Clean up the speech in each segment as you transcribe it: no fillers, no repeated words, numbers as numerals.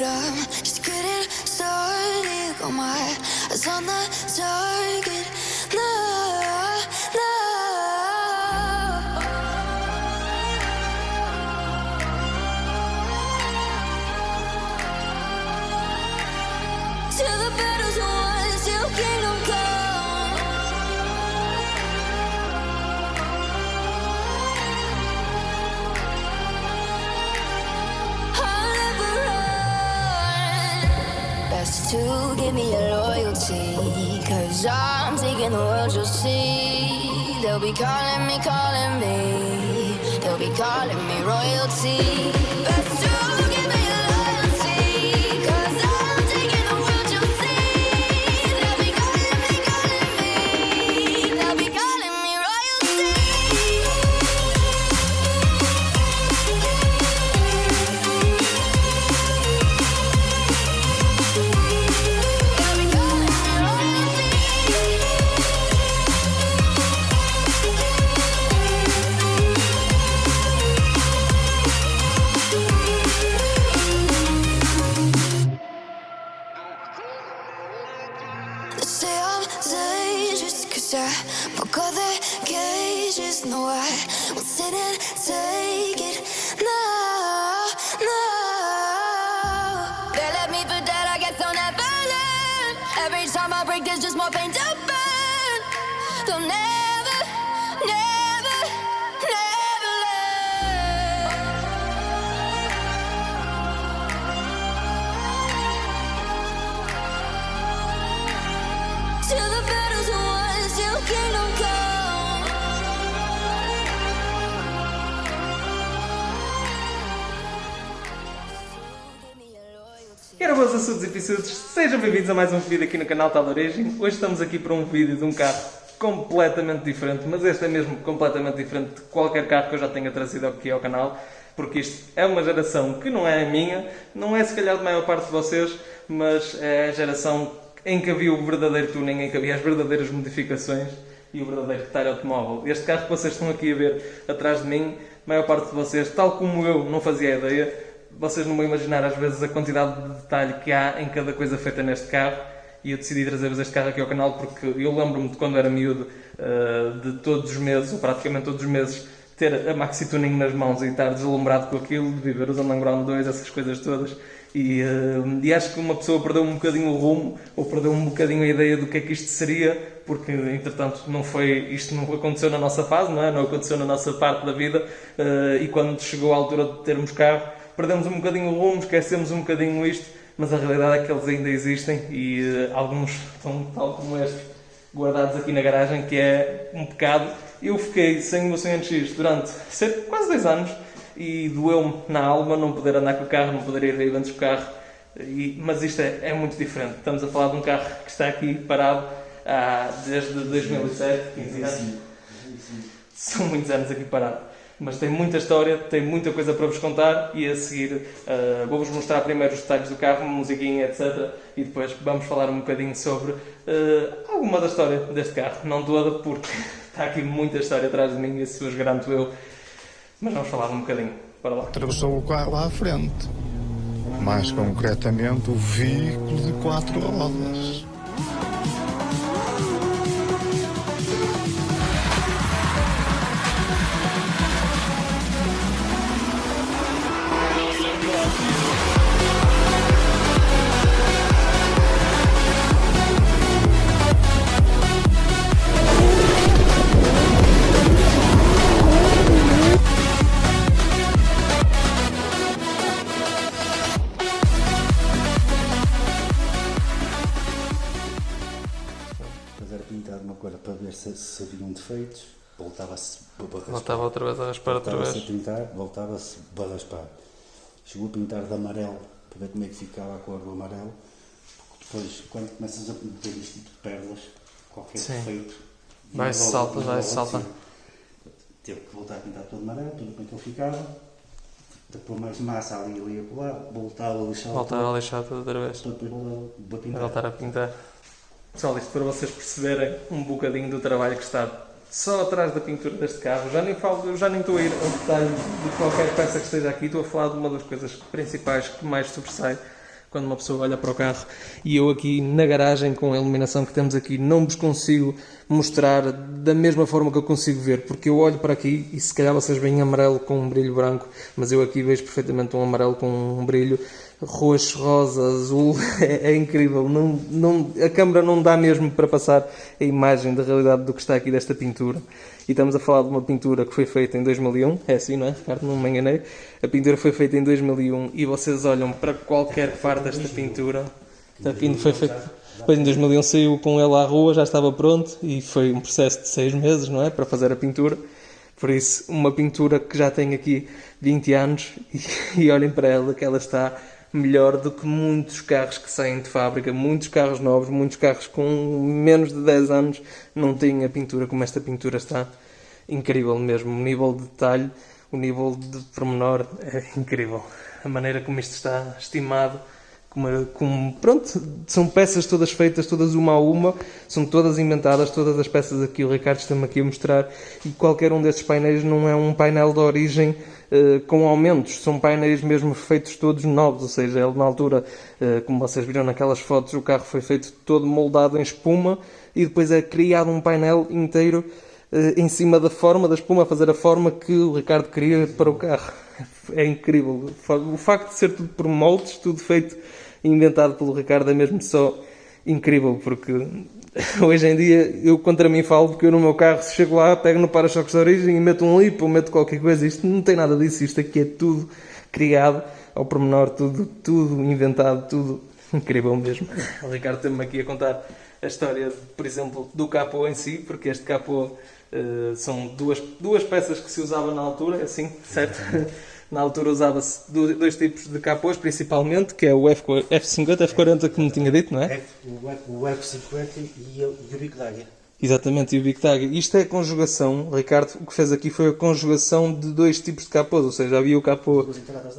but I'm just getting started. Got my eyes on the target. No, no. Till the battle's won, till kingdom come. I'll never run. Best to give me your loyalty, 'cause I'm taking the world, you'll see. They'll be calling me, they'll be calling me royalty. Best to give me your loyalty, 'cause I'm taking the world, you'll see. They'll be calling me, they'll be calling me royalty. They'll be calling me royalty. They say I'm dangerous 'cause I broke all the cages. No, I won't sit and take it. No, no. They left me for dead, I guess I'll never learn. Every time I break, there's just more pain to burn. They'll never, never, never learn. Till the battle's won, till kingdom come. Quero boas assuntos e pissudos, sejam bem-vindos a mais um vídeo aqui no canal Tal de Origem. Hoje estamos aqui para um vídeo de um carro completamente diferente, mas este é mesmo completamente diferente de qualquer carro que eu já tenha trazido aqui ao canal, porque isto é uma geração que não é a minha, não é se calhar de maior parte de vocês, mas é a geração em que havia o verdadeiro tuning, em que havia as verdadeiras modificações e o verdadeiro retalho automóvel. Este carro que vocês estão aqui a ver atrás de mim, a maior parte de vocês, tal como eu, não fazia ideia. Vocês não vão imaginar às vezes a quantidade de detalhe que há em cada coisa feita neste carro, e eu decidi trazer-vos este carro aqui ao canal porque eu lembro-me de quando era miúdo, de todos os meses, ou praticamente todos os meses, ter a Maxi Tuning nas mãos e estar deslumbrado com aquilo, de viver os Underground 2, essas coisas todas. E acho que uma pessoa perdeu um bocadinho o rumo, ou perdeu um bocadinho a ideia do que é que isto seria, porque entretanto isto não aconteceu na nossa fase, não é? Não aconteceu na nossa parte da vida, e quando chegou a altura de termos carro, perdemos um bocadinho o rumo, esquecemos um bocadinho isto, mas a realidade é que eles ainda existem e alguns estão tal como este, guardados aqui na garagem, que é um pecado. Eu fiquei sem o meu 100NX durante quase 2 anos e doeu-me na alma não poder andar com o carro, não poder ir a eventos com o carro, mas isto é muito diferente. Estamos a falar de um carro que está aqui parado desde 2007, 15 anos. São muitos anos aqui parado. Mas tem muita história, tem muita coisa para vos contar e a seguir vou-vos mostrar primeiro os detalhes do carro, uma musiquinha, etc. E depois vamos falar um bocadinho sobre alguma da história deste carro. Não toda, porque está aqui muita história atrás de mim e isso vos garanto eu. Mas vamos falar um bocadinho. Para lá. Atravessou o carro à frente. Mais concretamente, o veículo de 4 rodas. Para ver se haviam defeitos, voltava-se para raspar. Voltava outra vez a raspar outra vez. Voltava-se a pintar, voltava-se para raspar. Chegou a pintar de amarelo, para ver como é que ficava a cor do amarelo. Porque depois, quando começas a meter isto tipo de pérolas, qualquer defeito... Vai-se salta. Teve que voltar a pintar todo amarelo, tudo como é que ele ficava. Depois mais massa ali e acolá, voltava a lixar. Voltava a lixar tudo outra vez. Depois Voltar a pintar. Pessoal, isto para vocês perceberem um bocadinho do trabalho que está só atrás da pintura deste carro. Já nem estou a ir ao detalhe de qualquer peça que esteja aqui, estou a falar de uma das coisas principais que mais sobressai quando uma pessoa olha para o carro. E eu aqui na garagem, com a iluminação que temos aqui, não vos consigo mostrar da mesma forma que eu consigo ver, porque eu olho para aqui e se calhar vocês veem amarelo com um brilho branco, mas eu aqui vejo perfeitamente um amarelo com um brilho roxo, rosa, azul. É incrível. A câmera não dá mesmo para passar a imagem da realidade do que está aqui desta pintura. E estamos a falar de uma pintura que foi feita em 2001, é assim, não é, Ricardo? Não me enganei. A pintura foi feita em 2001 e vocês olham para qualquer parte desta pintura. Aqui foi feita. Depois em 2001 saiu com ela à rua, já estava pronto e foi um processo de 6 meses, não é, para fazer a pintura. Por isso, uma pintura que já tem aqui 20 anos e olhem para ela, que ela está melhor do que muitos carros que saem de fábrica, muitos carros novos, muitos carros com menos de 10 anos não têm a pintura como esta pintura está. Incrível mesmo, o nível de detalhe, o nível de pormenor é incrível. A maneira como isto está estimado, pronto, são peças todas feitas, todas uma a uma, são todas inventadas, todas as peças aqui, o Ricardo está-me aqui a mostrar, e qualquer um destes painéis não é um painel de origem com aumentos, são painéis mesmo feitos todos novos, ou seja, ele na altura, como vocês viram naquelas fotos, o carro foi feito todo moldado em espuma e depois é criado um painel inteiro em cima da forma da espuma, a fazer a forma que o Ricardo queria para o carro. É incrível. O facto de ser tudo por moldes, tudo feito e inventado pelo Ricardo é mesmo só incrível, porque hoje em dia eu contra mim falo, porque eu no meu carro, se chego lá, pego no para-choques de origem e meto um lipo ou meto qualquer coisa. Isto não tem nada disso, isto aqui é tudo criado ao pormenor, tudo inventado, tudo incrível mesmo. O Ricardo tem-me aqui a contar a história, por exemplo, do capô em si, porque este capô são duas peças que se usava na altura, assim, certo? Na altura usava-se dois tipos de capôs, principalmente, que é o F50, F40 que me tinha dito, não é? O F50 e o bico d'águia. Exatamente, e o bico d'águia. Isto é a conjugação, o Ricardo o que fez aqui foi a conjugação de dois tipos de capôs, ou seja, havia o capô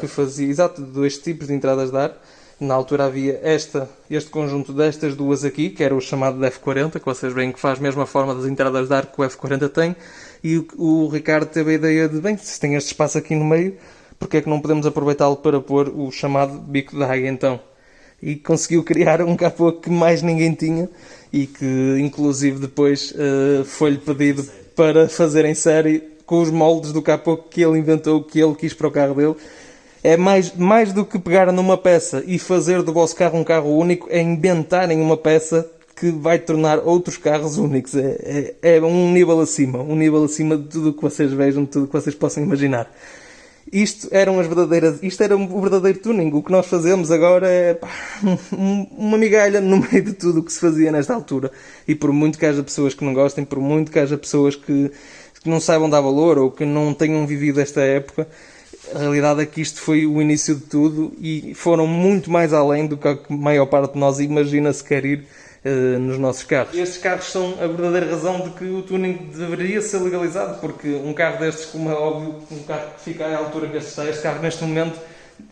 que fazia, exato, de dois tipos de entradas de ar. Na altura havia este conjunto destas duas aqui, que era o chamado de F40, que vocês veem que faz a mesma forma das entradas de ar que o F40 tem, e o Ricardo teve a ideia de, bem, se tem este espaço aqui no meio, porque é que não podemos aproveitá-lo para pôr o chamado bico d'águia então? E conseguiu criar um capô que mais ninguém tinha e que inclusive depois foi-lhe pedido para fazer em série com os moldes do capô que ele inventou, que ele quis para o carro dele. É mais do que pegar numa peça e fazer do vosso carro um carro único, é inventarem uma peça que vai tornar outros carros únicos. É um nível acima de tudo o que vocês vejam, de tudo o que vocês possam imaginar. Isto era o verdadeiro tuning. O que nós fazemos agora é uma migalha no meio de tudo o que se fazia nesta altura. E por muito que haja pessoas que não gostem, por muito que haja pessoas que não saibam dar valor ou que não tenham vivido esta época, a realidade é que isto foi o início de tudo e foram muito mais além do que a maior parte de nós imagina sequer ir nos nossos carros. Estes carros são a verdadeira razão de que o tuning deveria ser legalizado, porque um carro destes, como é óbvio, um carro que fica à altura que este carro neste momento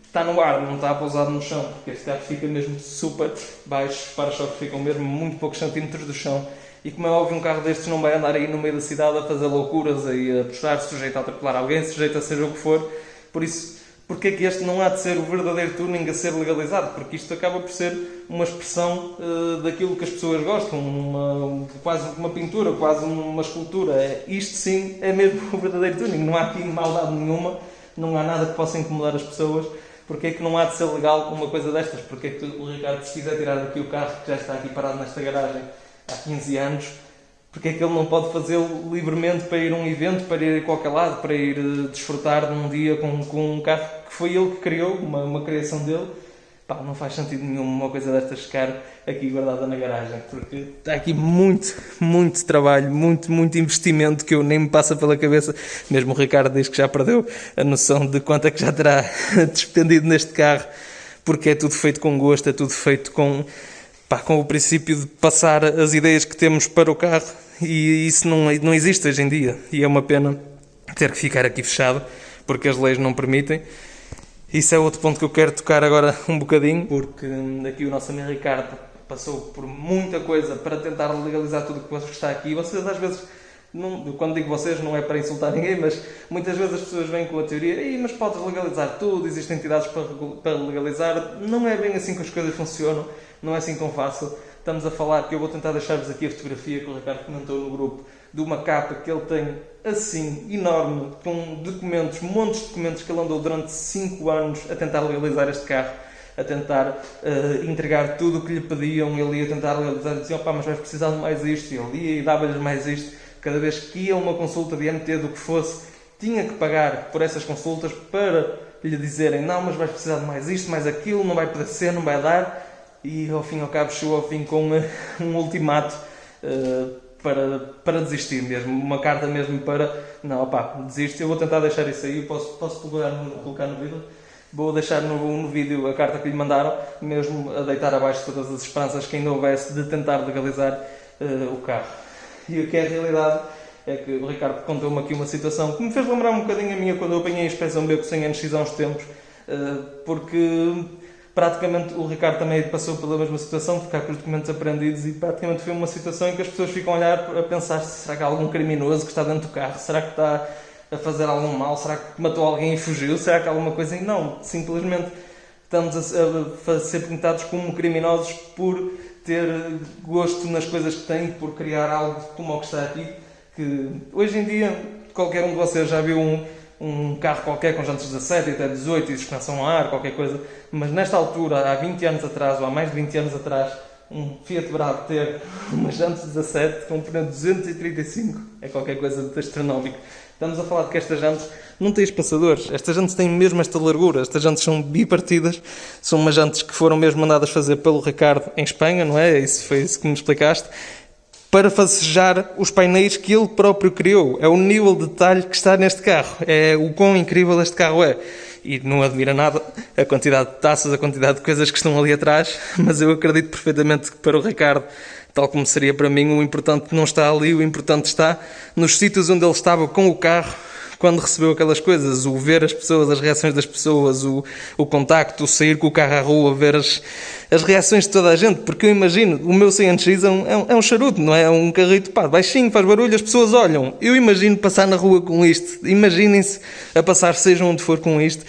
está no ar, não está pousado no chão, porque este carro fica mesmo super baixo, os para-choques ficam mesmo muito poucos centímetros do chão. E como é óbvio, um carro destes não vai andar aí no meio da cidade a fazer loucuras, aí a puxar, sujeito a atropelar alguém, sujeito a seja o que for. Por isso, porque é que este não há de ser o verdadeiro tuning a ser legalizado? Porque isto acaba por ser uma expressão daquilo que as pessoas gostam, quase uma pintura, quase uma escultura. Isto sim é mesmo o verdadeiro tuning. Não há aqui maldade nenhuma, não há nada que possa incomodar as pessoas. Porque é que não há de ser legal uma coisa destas? Porque é que o Ricardo, se quiser tirar daqui o carro que já está aqui parado nesta garagem há 15 anos, porque é que ele não pode fazê-lo livremente para ir a um evento, para ir a qualquer lado, para ir desfrutar de um dia com um carro que foi ele que criou, uma criação dele? Pá, não faz sentido nenhum uma coisa destas ficar aqui guardada na garagem, porque está aqui muito trabalho, muito investimento que eu nem me passa pela cabeça. Mesmo o Ricardo diz que já perdeu a noção de quanto é que já terá despendido neste carro, porque é tudo feito com gosto, é tudo feito com o princípio de passar as ideias que temos para o carro, e isso não existe hoje em dia, e é uma pena ter que ficar aqui fechado, porque as leis não permitem. Isso é outro ponto que eu quero tocar agora um bocadinho, porque aqui o nosso amigo Ricardo passou por muita coisa para tentar legalizar tudo o que está aqui. Vocês às vezes quando digo vocês não é para insultar ninguém, mas muitas vezes as pessoas vêm com a teoria, mas podes legalizar tudo, existem entidades para legalizar. Não é bem assim que as coisas funcionam, não é assim tão fácil. Estamos a falar, que eu vou tentar deixar-vos aqui a fotografia que o Ricardo comentou no grupo, de uma capa que ele tem assim, enorme, com documentos, montes de documentos que ele andou durante 5 anos a tentar legalizar este carro, a tentar entregar tudo o que lhe pediam. Ele ia tentar legalizar e dizia, mas vais precisar de mais isto, e ele ia e dava-lhes mais isto. Cada vez que ia a uma consulta de MT do que fosse, tinha que pagar por essas consultas para lhe dizerem, não, mas vais precisar de mais isto, mais aquilo, não vai poder ser, não vai dar. E ao fim e ao cabo chegou ao fim com um ultimato para desistir mesmo, uma carta mesmo para, desisto. Eu vou tentar deixar isso aí, posso colocar no vídeo. Vou deixar no vídeo a carta que lhe mandaram, mesmo a deitar abaixo todas as esperanças que ainda houvesse de tentar legalizar o carro. E o que é a realidade é que o Ricardo contou-me aqui uma situação que me fez lembrar um bocadinho a minha quando eu apanhei a inspeção B sem NX há uns tempos, porque praticamente o Ricardo também passou pela mesma situação, de ficar com os documentos apreendidos, e praticamente foi uma situação em que as pessoas ficam a olhar a pensar, será que há algum criminoso que está dentro do carro? Será que está a fazer algum mal? Será que matou alguém e fugiu? Será que há alguma coisa? E não, simplesmente estamos a ser pintados como criminosos por ter gosto nas coisas que têm, por criar algo como o que está aqui, que hoje em dia qualquer um de vocês já viu um carro qualquer com jantes 17 e até 18 e suspensão a ar, qualquer coisa, mas nesta altura, há 20 anos atrás, ou há mais de 20 anos atrás, um Fiat Bravo ter umas jantes 17 com um pneu 235 é qualquer coisa de astronómico. Estamos a falar de que estas jantes não têm espaçadores, estas jantes têm mesmo esta largura, estas jantes são bipartidas, são umas jantes que foram mesmo mandadas fazer pelo Ricardo em Espanha, não é? Isso foi isso que me explicaste, para facejar os painéis que ele próprio criou. É o nível de detalhe que está neste carro, é o quão incrível este carro é. E não admira nada a quantidade de taças, a quantidade de coisas que estão ali atrás, mas eu acredito perfeitamente que para o Ricardo, tal como seria para mim, o importante não está ali, o importante está nos sítios onde ele estava com o carro quando recebeu aquelas coisas, o ver as pessoas, as reações das pessoas, o contacto, o sair com o carro à rua, ver as reações de toda a gente, porque eu imagino, o meu CNX é um charuto, não é? É um carrito, baixinho, faz barulho, as pessoas olham. Eu imagino passar na rua com isto, imaginem-se a passar seja onde for com isto,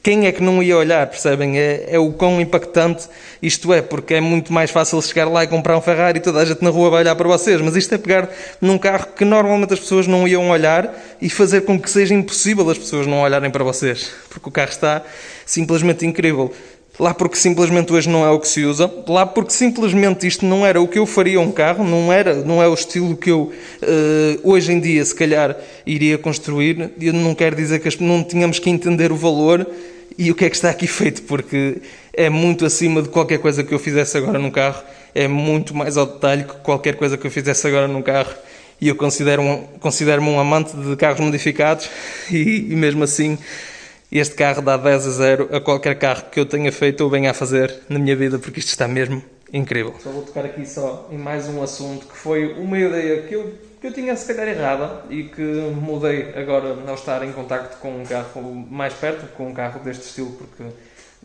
quem é que não ia olhar, percebem? É o quão impactante isto é, porque é muito mais fácil chegar lá e comprar um Ferrari e toda a gente na rua vai olhar para vocês, mas isto é pegar num carro que normalmente as pessoas não iam olhar e fazer com que seja impossível as pessoas não olharem para vocês, porque o carro está simplesmente incrível. Lá porque simplesmente hoje não é o que se usa, lá porque simplesmente isto não era o que eu faria a um carro, não é o estilo que eu hoje em dia se calhar iria construir. Eu não quero dizer que não tínhamos que entender o valor e o que é que está aqui feito, porque é muito acima de qualquer coisa que eu fizesse agora num carro, é muito mais ao detalhe que qualquer coisa que eu fizesse agora num carro, e eu considero-me um amante de carros modificados e mesmo assim este carro dá 10-0 a qualquer carro que eu tenha feito ou venha a fazer na minha vida, porque isto está mesmo incrível. Só vou tocar aqui só em mais um assunto que foi uma ideia que eu tinha se calhar errada e que mudei agora ao estar em contacto com um carro mais perto, com um carro deste estilo, porque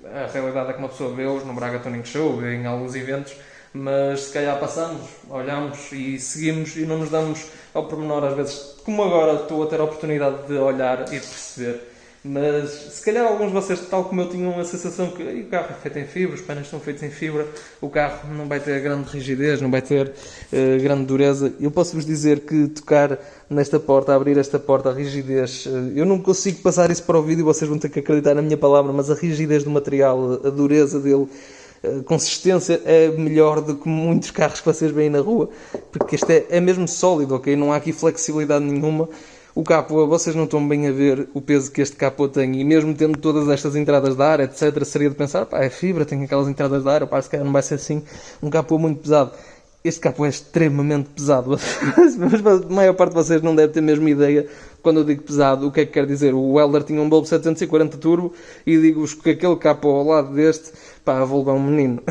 a realidade é que uma pessoa vê-os no Braga Tuning Show, vê em alguns eventos, mas se calhar passamos, olhamos e seguimos e não nos damos ao pormenor às vezes, como agora estou a ter a oportunidade de olhar e de perceber. Mas se calhar alguns de vocês, tal como eu, tinham a sensação que o carro é feito em fibra, os painéis estão feitos em fibra, o carro não vai ter grande rigidez, não vai ter grande dureza. Eu posso-vos dizer que tocar nesta porta, abrir esta porta, a rigidez, eu não consigo passar isso para o vídeo, vocês vão ter que acreditar na minha palavra, mas a rigidez do material, a dureza dele, a consistência é melhor do que muitos carros que vocês veem na rua, porque este é mesmo sólido, ok? Não há aqui flexibilidade nenhuma. O capô, vocês não estão bem a ver o peso que este capô tem, e mesmo tendo todas estas entradas de ar, etc, seria de pensar, é fibra, tem aquelas entradas de ar, se calhar não vai ser assim, um capô muito pesado. Este capô é extremamente pesado, mas a maior parte de vocês não deve ter mesmo ideia, quando eu digo pesado, o que é que quer dizer. O Welder tinha um Bulb 740 Turbo, e digo-vos que aquele capô ao lado deste, a Volvo é um menino.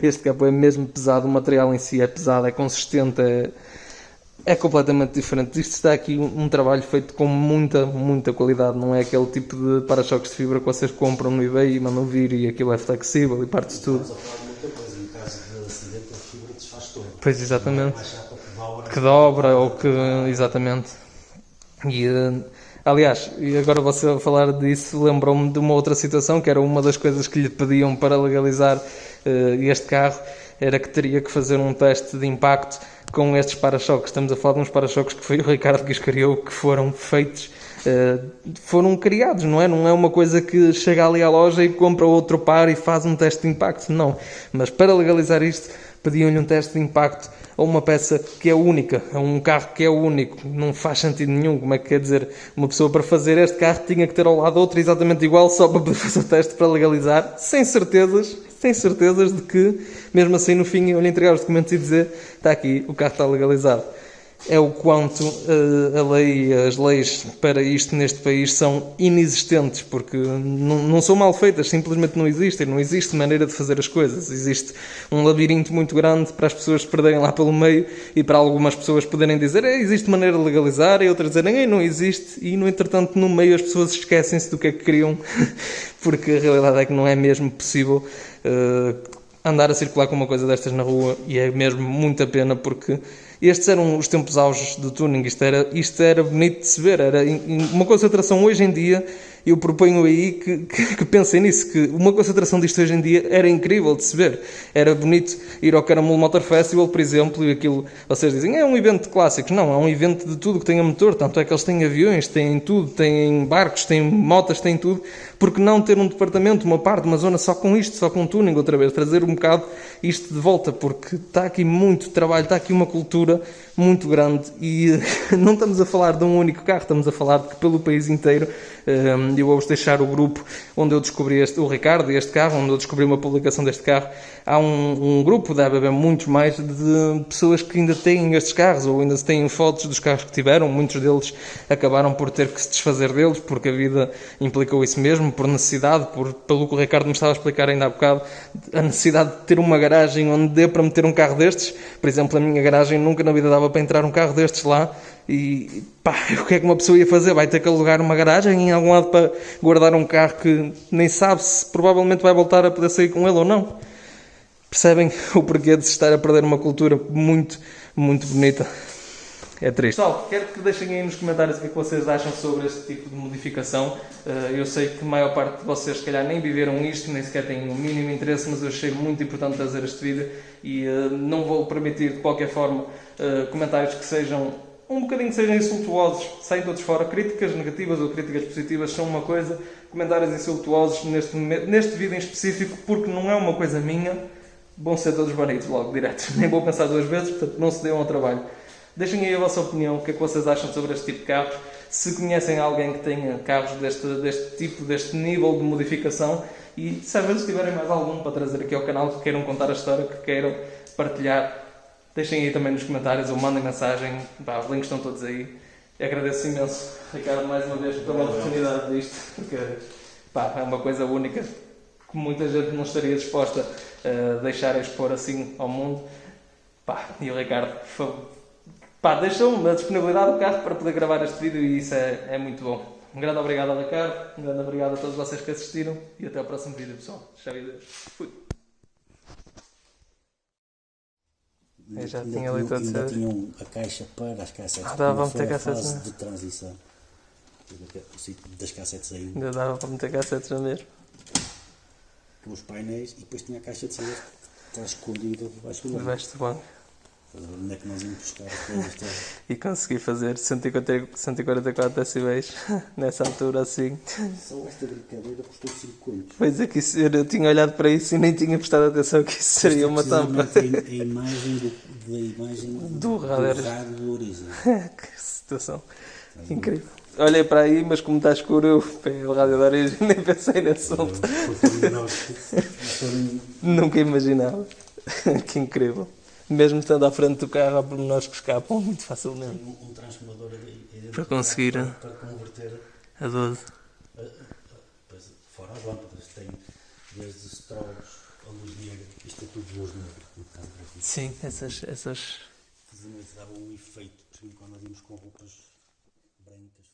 Este capô é mesmo pesado, o material em si é pesado, é consistente, é completamente diferente. Isto está aqui um trabalho feito com muita qualidade. Não é aquele tipo de para-choques de fibra que vocês compram no eBay e mandam vir e aquilo é flexível e parte-se tudo. Estamos a falar de muita coisa. No caso de acidente, a fibra desfaz todo. Pois, exatamente. Uma chapa que vá que dobra ou que... Exatamente. E, aliás, e agora você a falar disso lembrou-me de uma outra situação, que era uma das coisas que lhe pediam para legalizar este carro, era que teria que fazer um teste de impacto com estes para-choques. Estamos a falar de uns para-choques que foi o Ricardo que os criou, que foram feitos, foram criados, não é? Não é uma coisa que chega ali à loja e compra outro par e faz um teste de impacto, não. Mas para legalizar isto, pediam-lhe um teste de impacto a uma peça que é única, a um carro que é único. Não faz sentido nenhum. Como é que quer dizer? Uma pessoa para fazer este carro tinha que ter ao lado outro exatamente igual só para poder fazer o teste para legalizar, sem certezas de que, mesmo assim, no fim, eu lhe entregar os documentos e dizer: está aqui, o carro está legalizado. É o quanto a lei, as leis para isto neste país são inexistentes, porque não são mal feitas, simplesmente não existem. Não existe maneira de fazer as coisas. Existe um labirinto muito grande para as pessoas se perderem lá pelo meio e para algumas pessoas poderem dizer existe maneira de legalizar, e outras dizerem não existe, e no entretanto no meio as pessoas esquecem-se do que é que queriam, porque a realidade é que não é mesmo possível andar a circular com uma coisa destas na rua, e é mesmo muita pena, porque estes eram os tempos auges do tuning. Isto era bonito de se ver, era uma concentração hoje em dia. Eu proponho aí que pensem nisso, que uma concentração disto hoje em dia era incrível de se ver. Era bonito ir ao Caramulo Motor Festival, por exemplo, e aquilo, vocês dizem, é um evento de clássicos. Não, é um evento de tudo que tenha motor, tanto é que eles têm aviões, têm tudo, têm barcos, têm motas, têm tudo. Porque não ter um departamento, uma parte, uma zona só com isto, só com tuning, outra vez, trazer um bocado isto de volta, porque está aqui muito trabalho, está aqui uma cultura muito grande, e não estamos a falar de um único carro, estamos a falar de que pelo país inteiro. Eu vou-vos deixar o grupo onde eu descobri o Ricardo e este carro, onde eu descobri uma publicação deste carro. Há um grupo, deve haver muitos mais, de pessoas que ainda têm estes carros, ou ainda têm fotos dos carros que tiveram. Muitos deles acabaram por ter que se desfazer deles, porque a vida implicou isso mesmo, por necessidade, pelo que o Ricardo me estava a explicar ainda há bocado, a necessidade de ter uma garagem onde dê para meter um carro destes. Por exemplo, a minha garagem nunca na vida dava para entrar um carro destes lá, e pá, o que é que uma pessoa ia fazer? Vai ter que alugar uma garagem em algum lado para guardar um carro que nem sabe se provavelmente vai voltar a poder sair com ele ou não. Percebem o porquê de se estar a perder uma cultura muito, muito bonita? É triste. Pessoal, quero que deixem aí nos comentários o que é que vocês acham sobre este tipo de modificação. Eu sei que a maior parte de vocês, se calhar, nem viveram isto, nem sequer têm o mínimo interesse, mas eu achei muito importante trazer este vídeo, e não vou permitir, de qualquer forma, comentários que sejam um bocadinho insultuosos. Saem todos fora. Críticas negativas ou críticas positivas são uma coisa, comentários insultuosos neste vídeo em específico, porque não é uma coisa minha, vão ser todos banidos logo, direto. Nem vou pensar duas vezes, portanto não se dêem ao trabalho. Deixem aí a vossa opinião, o que é que vocês acham sobre este tipo de carros. Se conhecem alguém que tenha carros deste tipo, deste nível de modificação, e se às vezes tiverem mais algum para trazer aqui ao canal, que queiram contar a história, que queiram partilhar, deixem aí também nos comentários ou mandem mensagem. Pá, os links estão todos aí. Agradeço imenso, Ricardo, mais uma vez pela oportunidade disto, porque pá, é uma coisa única que muita gente não estaria disposta a deixar expor assim ao mundo. Pá, e o Ricardo deixou-me a disponibilidade do carro para poder gravar este vídeo, e isso é muito bom. Um grande obrigado ao Ricardo, um grande obrigado a todos vocês que assistiram, e até ao próximo vídeo, pessoal. Tchau e Deus. Fui. Eu já tinha ali todo ainda tinham a caixa para as cassetes. Dava para meter a cassetes, fase de transição. O sítio das cassetes ainda. Ainda dava para meter cassetes na mesma. Com os painéis, e depois tinha a caixa de CD que está escondida debaixo do banco. Debaixo do banco. Onde é que nós íamos buscar as coisas todas? E consegui fazer 144 decibéis nessa altura assim. Só esta brincadeira custou 5 contos. Pois é, que isso, eu tinha olhado para isso e nem tinha prestado atenção que isso seria uma tampa. A imagem do rádio do Origem. Que situação incrível. Olhei para aí, mas como está escuro, eu peguei o rádio da Origem, nem pensei nesse assunto. Nunca imaginava. Que incrível. Mesmo estando à frente do carro, há pormenores que escapam muito facilmente. Um transformador aí para conseguir para converter a 12. Fora as lâmpadas, tem desde strobos a luz negra, isto é tudo luz negra. Sim, essas... Davam um efeito, principalmente quando nós íamos com roupas brancas.